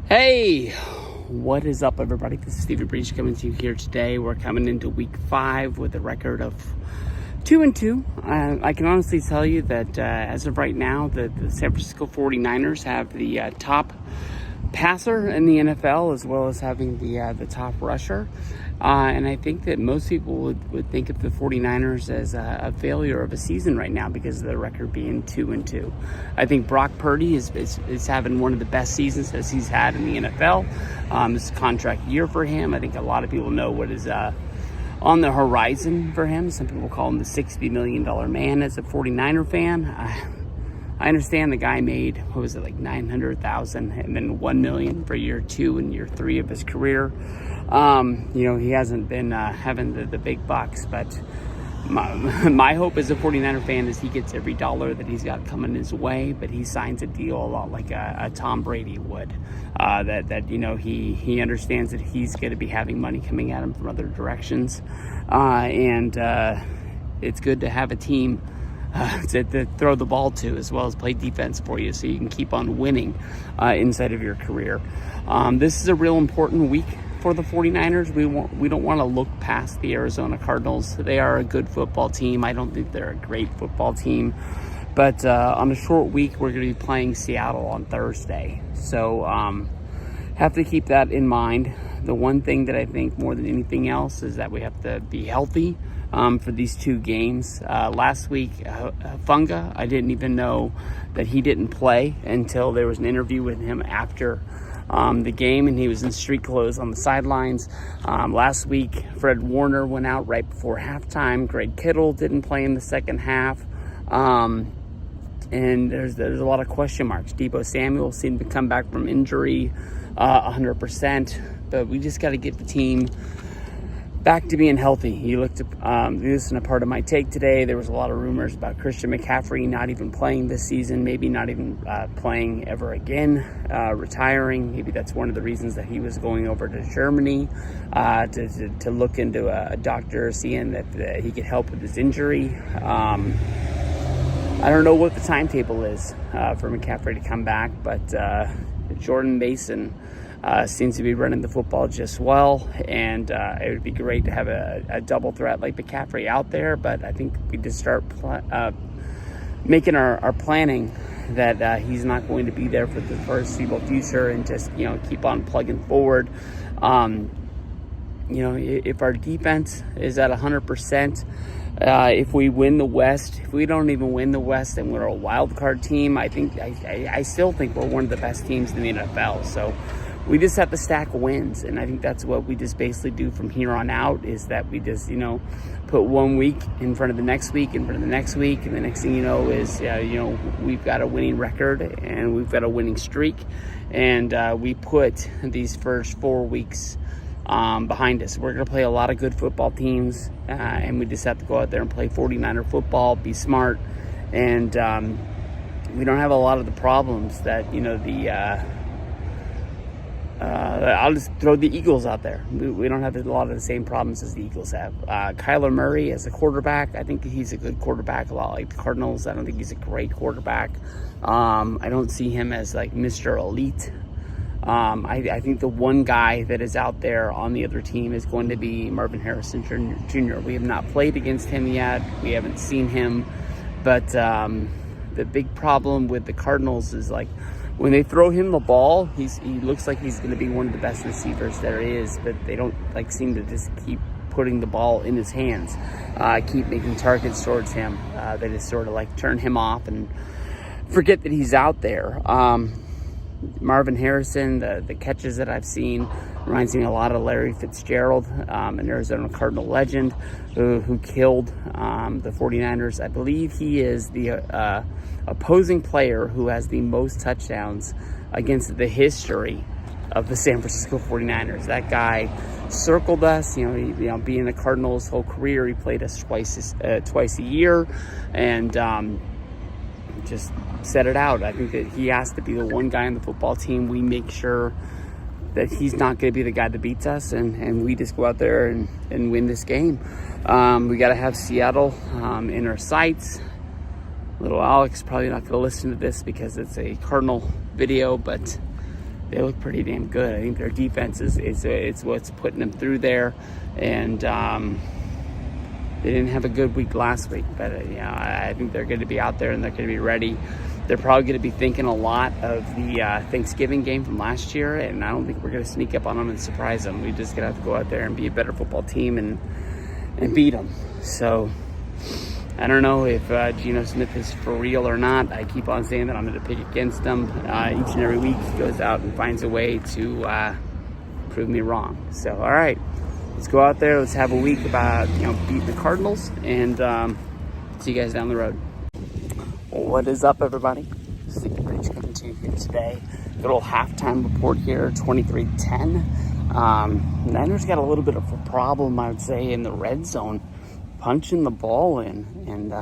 Hey, what is up, everybody? This is Stevie Breach coming to you here today. We're coming into week 5 with a record of 2-2. I can honestly tell you that as of right now, the San Francisco 49ers have the top passer in the NFL, as well as having the top rusher. And I think that most people would think of the 49ers as a failure of a season right now because of the record being 2-2. I think Brock Purdy is having one of the best seasons as he's had in the NFL. This is a contract year for him. I think a lot of people know what is on the horizon for him. Some people call him the $60 million man as a 49er fan. I understand the guy made, what was it, like $900,000 and then $1 million for year 2 and year 3 of his career. He hasn't been having the big bucks, but my hope as a 49er fan is he gets every dollar that he's got coming his way, but he signs a deal a lot like a Tom Brady would. He understands that he's going to be having money coming at him from other directions, and it's good to have a team to throw the ball to, as well as play defense for you, so you can keep on winning inside of your career. This is a real important week for the 49ers. We don't want to look past the Arizona Cardinals. They are a good football team. I don't think they're a great football team, but on a short week, we're going to be playing Seattle on Thursday. So have to keep that in mind. The one thing that I think more than anything else is that we have to be healthy for these 2 games. Last week, Funga, I didn't even know that he didn't play until there was an interview with him after the game, and he was in street clothes on the sidelines. Last week, Fred Warner went out right before halftime. Greg Kittle didn't play in the second half. And there's a lot of question marks. Deebo Samuel seemed to come back from injury 100%, but we just got to get the team back to being healthy. You listen to part of my take today. There was a lot of rumors about Christian McCaffrey not even playing this season, maybe not even playing ever again, retiring. Maybe that's one of the reasons that he was going over to Germany to look into a doctor, seeing that he could help with his injury. I don't know what the timetable is for McCaffrey to come back, but Jordan Mason seems to be running the football just well, and it would be great to have a double threat like McCaffrey out there, but I think we just start making our planning that he's not going to be there for the foreseeable future, and just keep on plugging forward. If our defense is at 100%, if we win the West, if we don't even win the West and we're a wild card team, I still think we're one of the best teams in the NFL. So we just have to stack wins, and I think that's what we just basically do from here on out, is that we just, put 1 week in front of the next week, in front of the next week, and the next thing you know is, we've got a winning record and we've got a winning streak, and we put these first 4 weeks behind us. We're going to play a lot of good football teams, and we just have to go out there and play 49er football, be smart, and we don't have a lot of the problems that, I'll just throw the Eagles out there. We don't have a lot of the same problems as the Eagles have. Kyler Murray as a quarterback, I think he's a good quarterback, a lot like the Cardinals. I don't think he's a great quarterback. I don't see him as like Mr. Elite. I think the one guy that is out there on the other team is going to be Marvin Harrison Jr. We have not played against him yet. We haven't seen him. But the big problem with the Cardinals is, like, when they throw him the ball, he looks like he's going to be one of the best receivers there is, but they don't seem to just keep putting the ball in his hands, keep making targets towards him. They just sort of turn him off and forget that he's out there. Marvin Harrison, the catches that I've seen reminds me a lot of Larry Fitzgerald, an Arizona Cardinal legend who killed the 49ers. I believe he is the opposing player who has the most touchdowns against the history of the San Francisco 49ers. That guy circled us, being the Cardinals' whole career. He played us twice a year, and just set it out. I think that he has to be the one guy on the football team. We make sure that he's not going to be the guy that beats us, and we just go out there and win this game. We got to have Seattle in our sights. Little Alex probably not going to listen to this because it's a Cardinal video, but they look pretty damn good. I think their defense is what's putting them through there, and they didn't have a good week last week, but I think they're going to be out there and they're going to be ready. They're probably going to be thinking a lot of the Thanksgiving game from last year, and I don't think we're going to sneak up on them and surprise them. We just going to have to go out there and be a better football team and beat them. So I don't know if Geno Smith is for real or not. I keep on saying that I'm going to pick against him each and every week. He goes out and finds a way to prove me wrong. So, all right, let's go out there. Let's have a week about beating the Cardinals, and see you guys down the road. What is up, everybody? Sleepy Bridge coming to you here today. Good old halftime report here, 23-10. Niners got a little bit of a problem, I would say, in the red zone, punching the ball in, and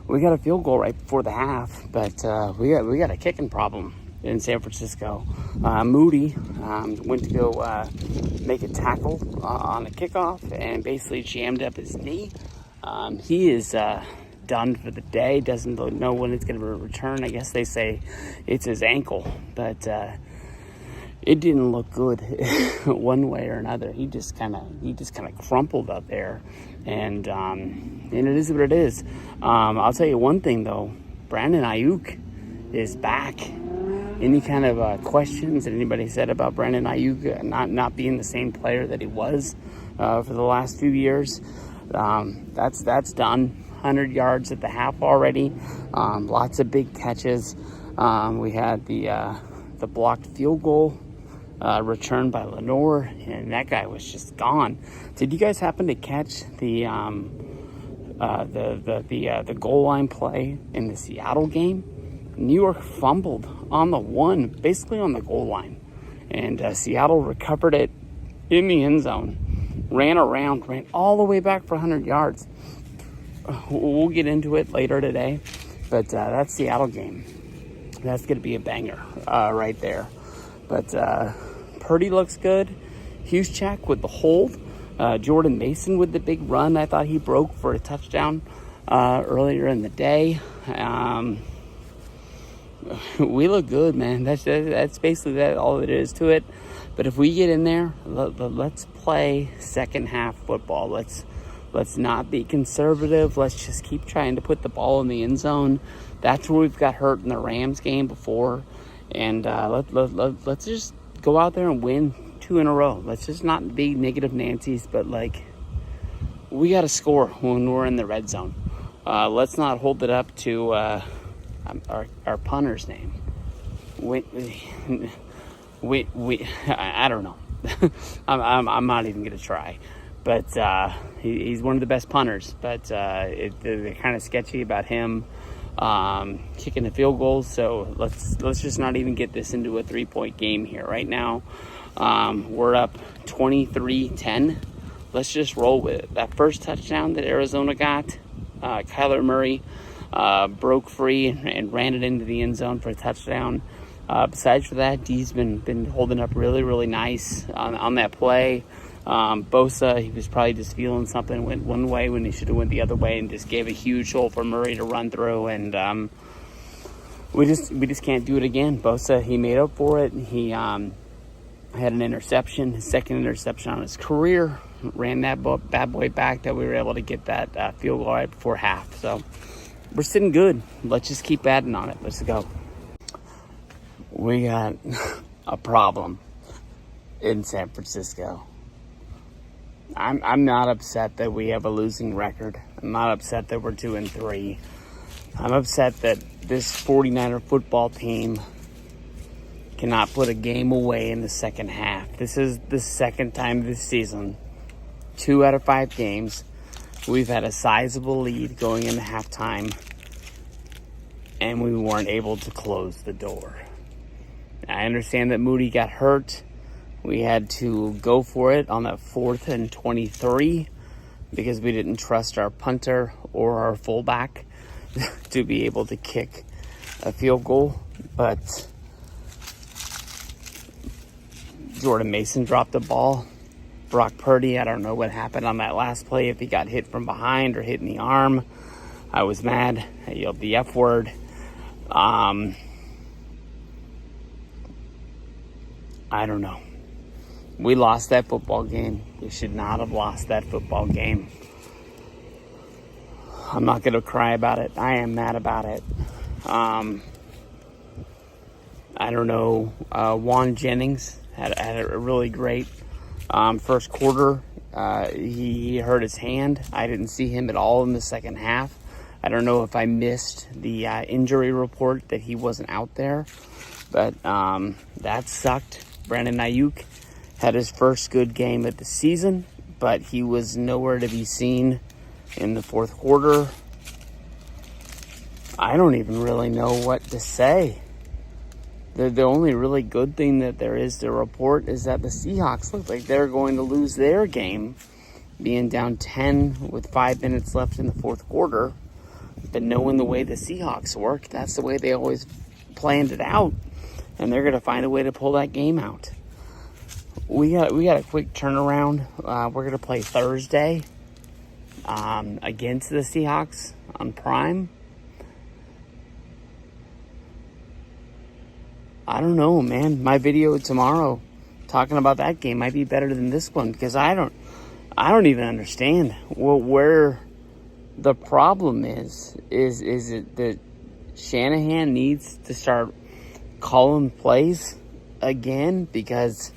we got a field goal right before the half, but we got a kicking problem in San Francisco. Moody went to go make a tackle on a kickoff and basically jammed up his knee. He is done for the day. Doesn't know when it's going to return. I guess they say it's his ankle, but it didn't look good one way or another. He just kind of crumpled up there, and it is what it is. I'll tell you one thing though, Brandon Ayuk is back. Any kind of questions that anybody said about Brandon Ayuk not being the same player that he was for the last few years, that's done. 100 yards at the half already. Lots of big catches. We had the blocked field goal returned by Lenore, and that guy was just gone. Did you guys happen to catch the goal line play in the Seattle game? New York fumbled on the one, basically on the goal line, and Seattle recovered it in the end zone, ran all the way back for 100 yards. We'll get into it later today, but that Seattle game, that's going to be a banger right there. But Purdy looks good. Juszczyk with the hold. Jordan Mason with the big run. I thought he broke for a touchdown earlier in the day. We look good, man. That's basically all it is to it. But if we get in there, let's play second half football. Let's not be conservative. Let's just keep trying to put the ball in the end zone. That's where we've got hurt in the Rams game before. And let's just go out there and win 2 in a row. Let's just not be negative Nancy's, but we got to score when we're in the red zone. Let's not hold it up to our punter's name. I don't know. I'm not even going to try. But he's one of the best punters. But they're kind of sketchy about him kicking the field goals. So let's just not even get this into a 3-point game here. Right now, we're up 23-10. Let's just roll with it. That first touchdown that Arizona got, Kyler Murray broke free and ran it into the end zone for a touchdown. Besides for that, D's been holding up really, really nice on that play. Bosa, he was probably just feeling something, went one way when he should have went the other way, and just gave a huge hole for Murray to run through, and we just can't do it again. Bosa, he made up for it. He had an interception, his second interception on his career, ran that bad boy back that we were able to get that field goal right before half. So we're sitting good. Let's just keep adding on it. Let's go. We got a problem in San Francisco. I'm not upset that we have a losing record. I'm not upset that we're 2-3. I'm upset that this 49er football team cannot put a game away in the second half. This is the second time this season, 2 out of 5 games, we've had a sizable lead going into halftime, and we weren't able to close the door. I understand that Moody got hurt. We had to go for it on that 4th and 23 because we didn't trust our punter or our fullback to be able to kick a field goal. But Jordan Mason dropped the ball. Brock Purdy, I don't know what happened on that last play, if he got hit from behind or hit in the arm. I was mad. I yelled the F word. I don't know. We lost that football game. We should not have lost that football game. I'm not going to cry about it. I am mad about it. I don't know. Juan Jennings had a really great first quarter. He hurt his hand. I didn't see him at all in the second half. I don't know if I missed the injury report that he wasn't out there. But that sucked. Brandon Ayuk had his first good game of the season, but he was nowhere to be seen in the fourth quarter. I don't even really know what to say. The only really good thing that there is to report is that the Seahawks look like they're going to lose their game, being down 10 with 5 minutes left in the fourth quarter. But knowing the way the Seahawks work, that's the way they always planned it out. And they're going to find a way to pull that game out. We got a quick turnaround. We're going to play Thursday against the Seahawks on Prime. I don't know, man. My video tomorrow talking about that game might be better than this one, because I don't even understand where the problem is. Is it that Shanahan needs to start calling plays again? Because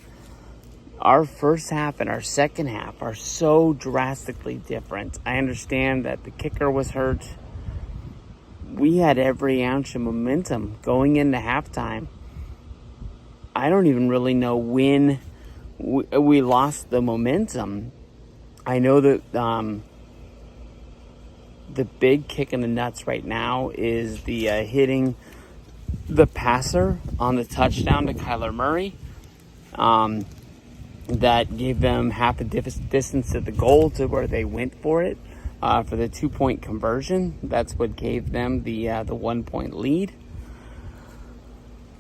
our first half and our second half are so drastically different. I understand that the kicker was hurt. We had every ounce of momentum going into halftime. I don't even really know when we lost the momentum. I know that the big kick in the nuts right now is the hitting the passer on the touchdown to Kyler Murray. That gave them half a distance to the goal to where they went for it for the 2-point conversion. That's what gave them the 1-point lead.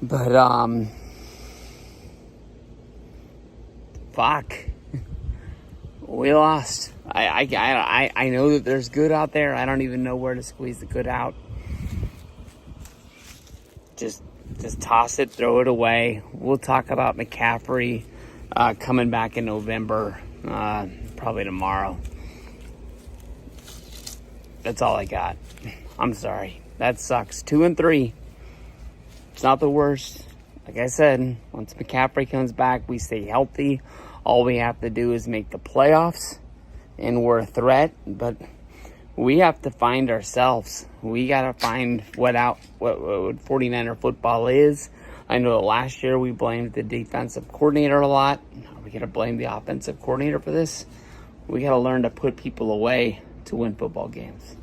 But fuck, we lost. I know that there's good out there. I don't even know where to squeeze the good out. Just toss it, throw it away. We'll talk about McCaffrey coming back in November, probably tomorrow. That's all I got. I'm sorry. That sucks. 2-3. It's not the worst. Like I said, once McCaffrey comes back, we stay healthy. All we have to do is make the playoffs, and we're a threat. But we have to find ourselves. We got to find what 49er football is. I know that last year we blamed the defensive coordinator a lot. Are we going to blame the offensive coordinator for this? We got to learn to put people away to win football games.